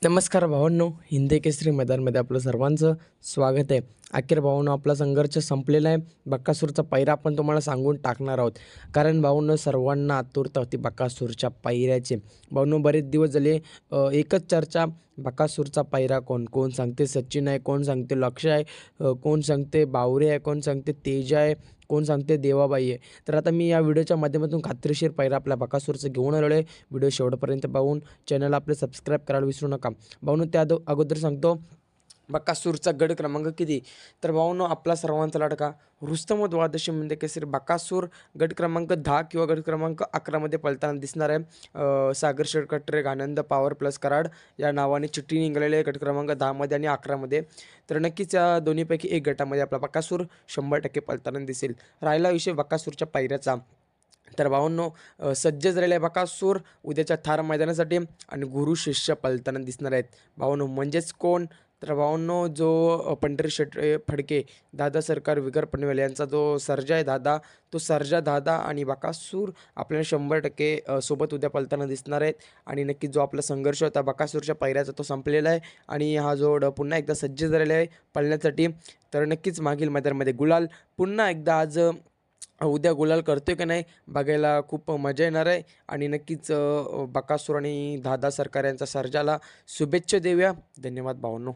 नमस्कार भावांनो, हिंदी केसरी मैदानमध्ये आपलं सर्वांचं स्वागत आहे. अखेर भावांनो, आपला संघर्ष संपलेला आहे. बकासूरचा पैरा आपण तुम्हाला सांगून टाकणार आहोत. कारण भावांनो, सर्वांना आतुरता होती बकासूरच्या पैऱ्याची. भावांनो, बरेच दिवस झाले एकच चर्चा, बकासूरचा पैरा कोण? कोण सांगते सचिन आहे, कोण सांगते लक्ष्य आहे, कोण सांगते बावरे आहे, कोण सांगते तेजा आहे, कोण सांगते देवाबाई आहे. तर आता मी या व्हिडिओच्या माध्यमातून खात्रीशीर पैरा आपल्या बकासूरचं घेऊन आलेलो आहे. व्हिडिओ शेवटपर्यंत पाहून चॅनल आपले सबस्क्राईब करायला विसरू नका. भाऊनो, त्या अगोदर सांगतो बकासूरचा गड क्रमांक किती. तर भाऊनो, आपला सर्वांचा लाडका रुस्तम द्वादशी म्हणजे केसरी बकासूर गट क्रमांक 10 किंवा गट क्रमांक 11 पळताना दिसणार आहे. सागर शेळकट्रे आनंद पॉवर प्लस कराड या नावाने चिठ्ठी निघालेली आहे गट क्रमांक 10 आणि 11. तर नक्कीच या दोन्हीपैकी एक गटामध्ये आपला बकासूर 100% पळताना दिसेल. राहिला विषय बकासूरच्या पायऱ्याचा. तर भावांनो, सज्ज झालेला आहे बकासूर उद्याच्या थार मैदानासाठी आणि गुरु शिष्य पळताना दिसणार आहेत. भावांनो, म्हणजेच कोण? तर भावांनो, जो पंढरी फडके, दादा सरकार, विगर पनवेल यांचा जो सर्जा आहे दादा, तो सर्जा दादा आणि बकासूर आपल्याला 100% सोबत उद्या पळताना दिसणार आहेत. आणि नक्कीच जो आपला संघर्ष होता बकासूरच्या पैऱ्याचा तो संपलेला आहे आणि हा जोड पुन्हा एकदा सज्ज झालेला आहे पळण्यासाठी. तर नक्कीच मागील मैदानामध्ये गुलाल पुन्हा एकदा आज उद्या गुलाल करतोय का नाही बघायला खूप मजा येणार आहे. आणि नक्कीच बकासूर आणि दादा सरकार यांचा सर्जाला शुभेच्छा देऊया. धन्यवाद भावांनो.